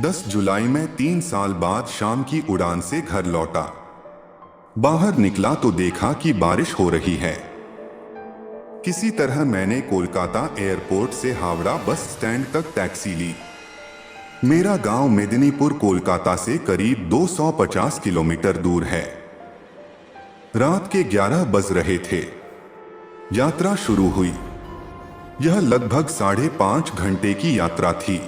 10 जुलाई में 3 साल बाद शाम की उड़ान से घर लौटा। बाहर निकला तो देखा कि बारिश हो रही है। किसी तरह मैंने कोलकाता एयरपोर्ट से हावड़ा बस स्टैंड तक टैक्सी ली। मेरा गांव मेदिनीपुर कोलकाता से करीब 250 किलोमीटर दूर है। रात के 11 बज रहे थे। यात्रा शुरू हुई। यह लगभग 5.5 घंटे की यात्रा थी।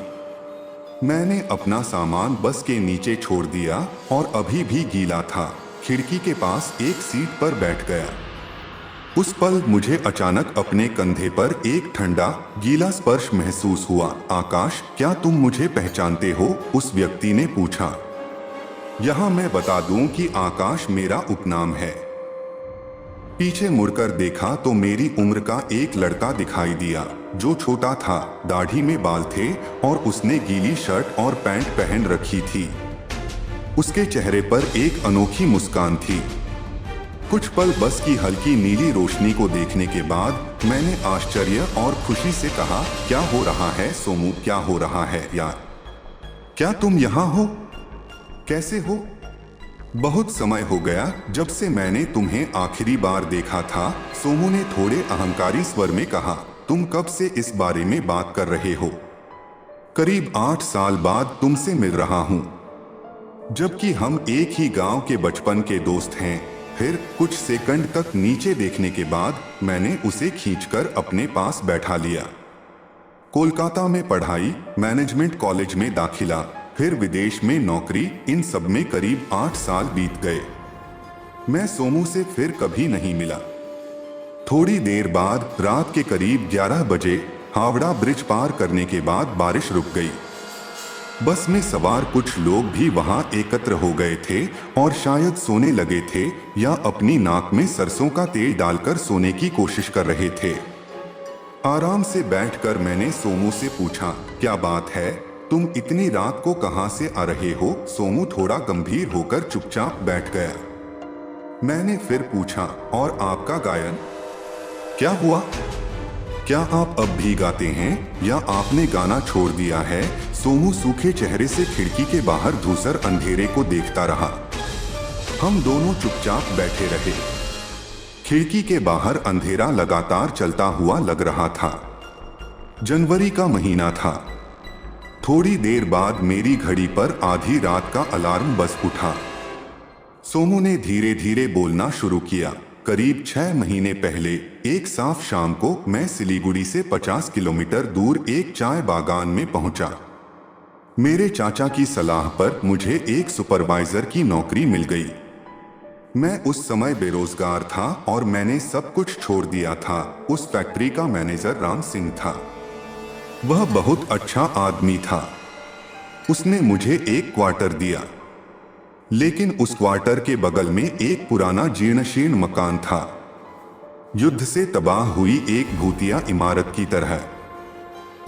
मैंने अपना सामान बस के नीचे छोड़ दिया और अभी भी गीला था, खिड़की के पास एक सीट पर बैठ गया। उस पल मुझे अचानक अपने कंधे पर एक ठंडा गीला स्पर्श महसूस हुआ। आकाश, क्या तुम मुझे पहचानते हो? उस व्यक्ति ने पूछा। यहाँ मैं बता दूं कि आकाश मेरा उपनाम है। पीछे मुड़कर देखा तो मेरी उम्र का एक लड़का दिखाई दिया जो छोटा था, दाढ़ी में बाल थे और उसने गीली शर्ट और पैंट पहन रखी थी। उसके चेहरे पर एक अनोखी मुस्कान थी। कुछ पल बस की हल्की नीली रोशनी को देखने के बाद मैंने आश्चर्य और खुशी से कहा, क्या हो रहा है सोमू? क्या हो रहा है यार? क्या तुम यहाँ हो? कैसे हो? बहुत समय हो गया जब से मैंने तुम्हें आखिरी बार देखा था, सोमू ने थोड़े अहंकारी स्वर में कहा। तुम कब से इस बारे में बात कर रहे हो? करीब 8 साल बाद तुमसे मिल रहा हूं, जबकि हम एक ही गांव के बचपन के दोस्त हैं। फिर कुछ सेकंड तक नीचे देखने के बाद मैंने उसे खींचकर अपने पास बैठा लिया। कोलकाता में पढ़ाई, मैनेजमेंट कॉलेज में दाखिला, फिर विदेश में नौकरी, इन सब में करीब 8 साल बीत गए। मैं सोमू से फिर कभी नहीं मिला। थोड़ी देर बाद रात के करीब 11 बजे हावड़ा ब्रिज पार करने के बाद बारिश रुक गई। बस में सवार कुछ लोग भी वहां एकत्र हो गए थे और शायद सोने लगे थे या अपनी नाक में सरसों का तेल डालकर सोने की कोशिश कर रहे थे। आराम से बैठकर मैंने सोमू से पूछा, क्या बात है? तुम इतनी रात को कहां से आ रहे हो? सोमू थोड़ा गंभीर होकर चुपचाप बैठ गया। मैंने फिर पूछा, और आपका गायन क्या हुआ? क्या आप अब भी गाते हैं या आपने गाना छोड़ दिया है? सोमू सूखे चेहरे से खिड़की के बाहर धूसर अंधेरे को देखता रहा। हम दोनों चुपचाप बैठे रहे। खिड़की के बाहर अंधेरा लगातार चलता हुआ लग रहा था। जनवरी का महीना था। थोड़ी देर बाद मेरी घड़ी पर आधी रात का अलार्म बज उठा। सोमू ने धीरे धीरे बोलना शुरू किया। करीब 6 महीने पहले एक साफ शाम को मैं सिलीगुड़ी से 50 किलोमीटर दूर एक चाय बागान में पहुंचा। मेरे चाचा की सलाह पर मुझे एक सुपरवाइजर की नौकरी मिल गई। मैं उस समय बेरोजगार था और मैंने सब कुछ छोड़ दिया था। उस फैक्ट्री का मैनेजर राम सिंह था। वह बहुत अच्छा आदमी था। उसने मुझे एक क्वार्टर दिया, लेकिन उस क्वार्टर के बगल में एक पुराना जीर्ण-शीर्ण मकान था, युद्ध से तबाह हुई एक भूतिया इमारत की तरह।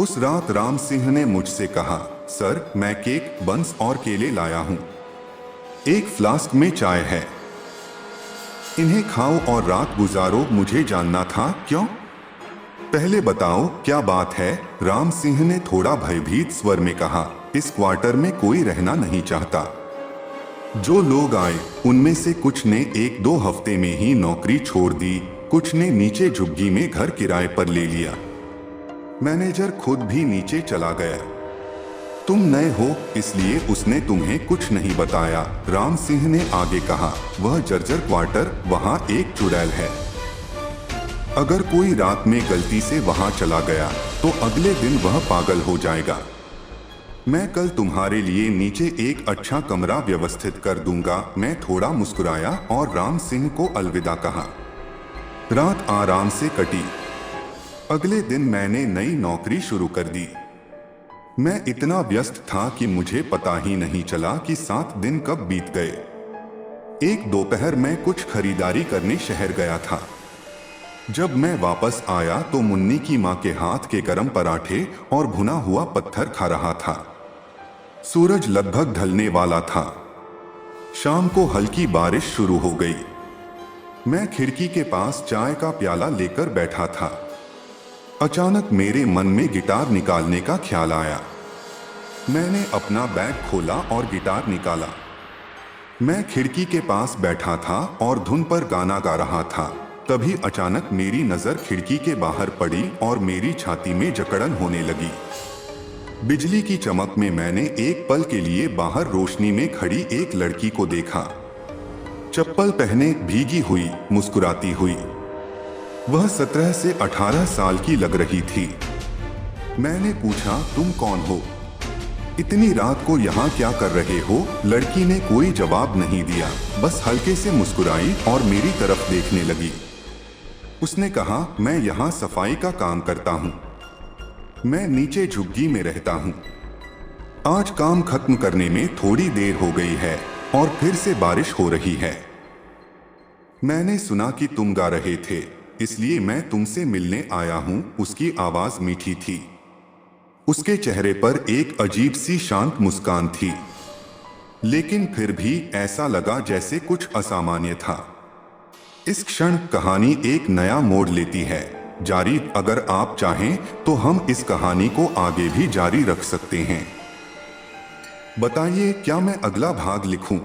उस रात राम सिंह ने मुझसे कहा, सर, मैं केक, बंस और केले लाया हूं। एक फ्लास्क में चाय है, इन्हें खाओ और रात गुजारो। मुझे जानना था क्यों? पहले बताओ क्या बात है? राम सिंह ने थोड़ा भयभीत स्वर में कहा, इस क्वार्टर में कोई रहना नहीं चाहता। जो लोग आए उनमें से कुछ ने 1-2 हफ्ते में ही नौकरी छोड़ दी, कुछ ने नीचे झुग्गी में घर किराए पर ले लिया। मैनेजर खुद भी नीचे चला गया। तुम नए हो इसलिए उसने तुम्हें कुछ नहीं बताया, राम सिंह ने आगे कहा। वह जर्जर क्वार्टर, वहां एक चुड़ैल है। अगर कोई रात में गलती से वहां चला गया तो अगले दिन वह पागल हो जाएगा। मैं कल तुम्हारे लिए नीचे एक अच्छा कमरा व्यवस्थित कर दूंगा। मैं थोड़ा मुस्कुराया और राम सिंह को अलविदा कहा। रात आराम से कटी। अगले दिन मैंने नई नौकरी शुरू कर दी। मैं इतना व्यस्त था कि मुझे पता ही नहीं चला कि 7 दिन कब बीत गए। एक दोपहर में कुछ खरीदारी करने शहर गया था। जब मैं वापस आया तो मुन्नी की मां के हाथ के गरम पराठे और भुना हुआ पत्थर खा रहा था। सूरज लगभग ढलने वाला था। शाम को हल्की बारिश शुरू हो गई। मैं खिड़की के पास चाय का प्याला लेकर बैठा था। अचानक मेरे मन में गिटार निकालने का ख्याल आया। मैंने अपना बैग खोला और गिटार निकाला। मैं खिड़की के पास बैठा था और धुन पर गाना गा रहा था। तभी अचानक मेरी नजर खिड़की के बाहर पड़ी और मेरी छाती में जकड़न होने लगी। बिजली की चमक में मैंने एक पल के लिए बाहर रोशनी में खड़ी एक लड़की को देखा। चप्पल पहने, भीगी हुई, मुस्कुराती हुई। वह 17 से 18 साल की लग रही थी। मैंने पूछा, तुम कौन हो? इतनी रात को यहाँ क्या कर रहे हो? लड़की ने कोई जवाब नहीं दिया, बस हल्के से मुस्कुराई और मेरी तरफ देखने लगी। उसने कहा, मैं यहाँ सफाई का काम करता हूँ। मैं नीचे झुग्गी में रहता हूँ। आज काम खत्म करने में थोड़ी देर हो गई है और फिर से बारिश हो रही है। मैंने सुना कि तुम गा रहे थे, इसलिए मैं तुमसे मिलने आया हूँ। उसकी आवाज मीठी थी। उसके चेहरे पर एक अजीब सी शांत मुस्कान थी, लेकिन फिर भी ऐसा लगा जैसे कुछ असामान्य था। इस क्षण कहानी एक नया मोड़ लेती है। जारी, अगर आप चाहें तो हम इस कहानी को आगे भी जारी रख सकते हैं। बताइए, क्या मैं अगला भाग लिखूं?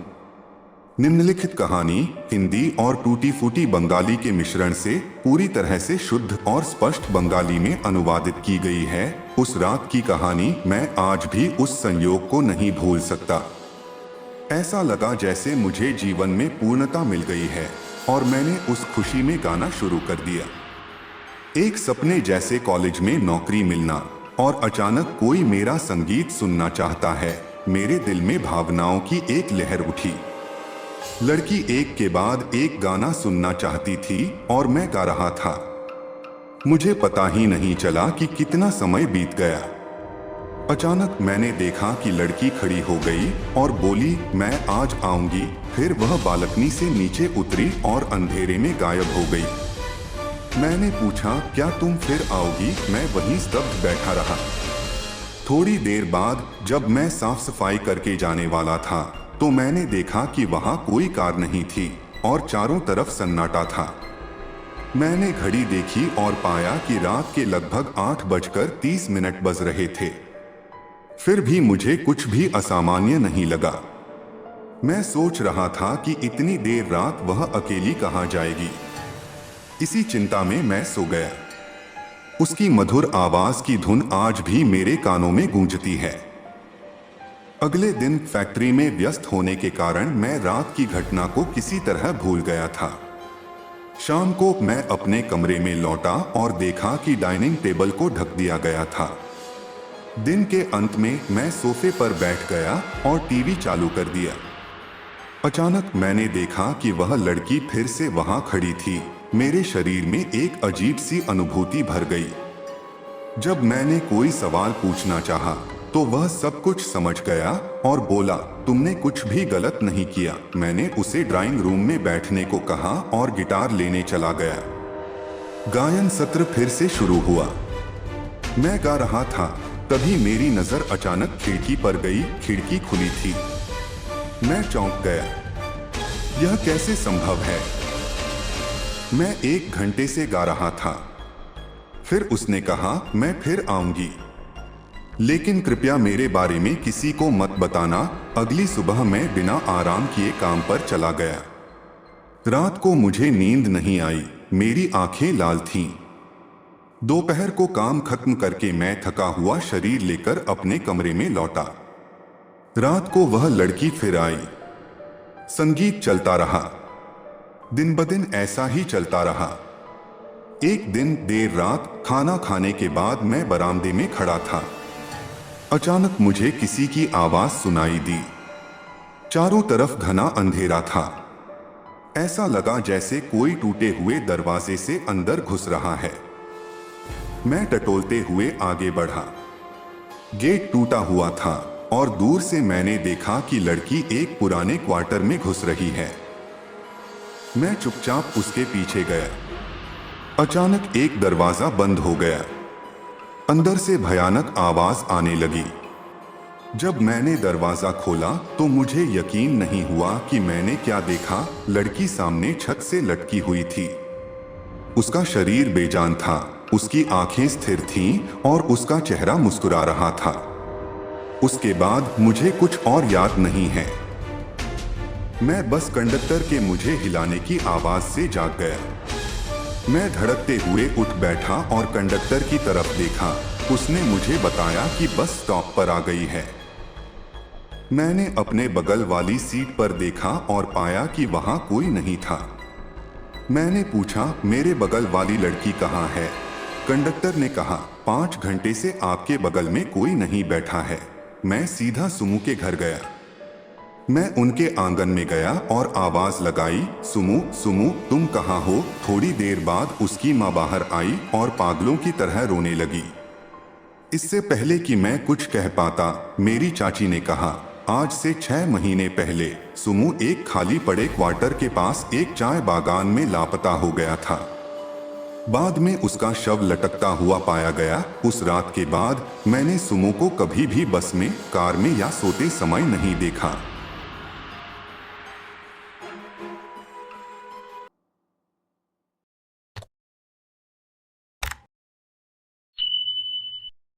निम्नलिखित कहानी हिंदी और टूटी फूटी बंगाली के मिश्रण से पूरी तरह से शुद्ध और स्पष्ट बंगाली में अनुवादित की गई है। उस रात की कहानी। मैं आज भी उस संयोग को नहीं भूल सकता। ऐसा लगा जैसे मुझे जीवन में पूर्णता मिल गई है और मैंने उस खुशी में गाना शुरू कर दिया। एक सपने जैसे कॉलेज में नौकरी मिलना और अचानक कोई मेरा संगीत सुनना चाहता है। मेरे दिल में भावनाओं की एक लहर उठी। लड़की एक के बाद एक गाना सुनना चाहती थी और मैं गा रहा था। मुझे पता ही नहीं चला कि कितना समय बीत गया। अचानक मैंने देखा कि लड़की खड़ी हो गई और बोली, मैं आज आऊंगी। फिर वह बालकनी से नीचे उतरी और अंधेरे में गायब हो गई। मैंने पूछा, क्या तुम फिर आओगी? मैं वहीं स्तब्ध बैठा रहा। थोड़ी देर बाद जब मैं साफ सफाई करके जाने वाला था तो मैंने देखा कि वहां कोई कार नहीं थी और चारों तरफ सन्नाटा था। मैंने घड़ी देखी और पाया कि रात के लगभग 8:30 बज रहे थे। फिर भी मुझे कुछ भी असामान्य नहीं लगा। मैं सोच रहा था कि इतनी देर रात वह अकेली कहाँ जाएगी। इसी चिंता में मैं सो गया। उसकी मधुर आवाज की धुन आज भी मेरे कानों में गूंजती है। अगले दिन फैक्ट्री में व्यस्त होने के कारण मैं रात की घटना को किसी तरह भूल गया था। शाम को मैं अपने कमरे में लौटा और देखा कि डाइनिंग टेबल को ढक दिया गया था। दिन के अंत में मैं सोफे पर बैठ गया और टीवी चालू कर दिया। अचानक मैंने देखा कि वह लड़की फिर से वहां खड़ी थी। मेरे शरीर में एक अजीब सी अनुभूति भर गई। जब मैंने कोई सवाल पूछना चाहा तो वह सब कुछ समझ गया और बोला, तुमने कुछ भी गलत नहीं किया। मैंने उसे ड्राइंग रूम में बैठने को कहा और गिटार लेने चला गया। गायन सत्र फिर से शुरू हुआ। मैं गा रहा था, तभी मेरी नजर अचानक खिड़की पर गई। खिड़की खुली थी। मैं चौंक गया। यह कैसे संभव है? मैं 1 घंटे से गा रहा था। फिर उसने कहा, मैं फिर आऊंगी, लेकिन कृपया मेरे बारे में किसी को मत बताना। अगली सुबह मैं बिना आराम किए काम पर चला गया। रात को मुझे नींद नहीं आई। मेरी आंखें लाल थीं। दोपहर को काम खत्म करके मैं थका हुआ शरीर लेकर अपने कमरे में लौटा। रात को वह लड़की फिर आई। संगीत चलता रहा। दिन ब दिन ऐसा ही चलता रहा। एक दिन देर रात खाना खाने के बाद मैं बरामदे में खड़ा था। अचानक मुझे किसी की आवाज सुनाई दी। चारों तरफ घना अंधेरा था। ऐसा लगा जैसे कोई टूटे हुए दरवाजे से अंदर घुस रहा है। मैं टटोलते हुए आगे बढ़ा। गेट टूटा हुआ था और दूर से मैंने देखा कि लड़की एक पुराने क्वार्टर में घुस रही है। मैं चुपचाप उसके पीछे गया। अचानक एक दरवाजा बंद हो गया। अंदर से भयानक आवाज आने लगी। जब मैंने दरवाजा खोला तो मुझे यकीन नहीं हुआ कि मैंने क्या देखा। लड़की सामने छत से लटकी हुई थी। उसका शरीर बेजान था, उसकी आंखें स्थिर थीं और उसका चेहरा मुस्कुरा रहा था। उसके बाद मुझे कुछ और याद नहीं है। मैं बस कंडक्टर के मुझे हिलाने की आवाज से जाग गया। मैं धड़कते हुए उठ बैठा और कंडक्टर की तरफ देखा। उसने मुझे बताया कि बस स्टॉप पर आ गई है। मैंने अपने बगल वाली सीट पर देखा और पाया कि वहां कोई नहीं था। मैंने पूछा, मेरे बगल वाली लड़की कहाँ है? कंडक्टर ने कहा, 5 घंटे से आपके बगल में कोई नहीं बैठा है। मैं सीधा सुमू के घर गया। मैं उनके आंगन में गया और आवाज लगाई, सुमू सुमू तुम कहाँ हो? थोड़ी देर बाद उसकी माँ बाहर आई और पागलों की तरह रोने लगी। इससे पहले कि मैं कुछ कह पाता, मेरी चाची ने कहा, आज से 6 महीने पहले सुमू एक खाली पड़े क्वार्टर के पास एक चाय बागान में लापता हो गया था। बाद में उसका शव लटकता हुआ पाया गया। उस रात के बाद मैंने सुमू को कभी भी बस में, कार में या सोते समय नहीं देखा।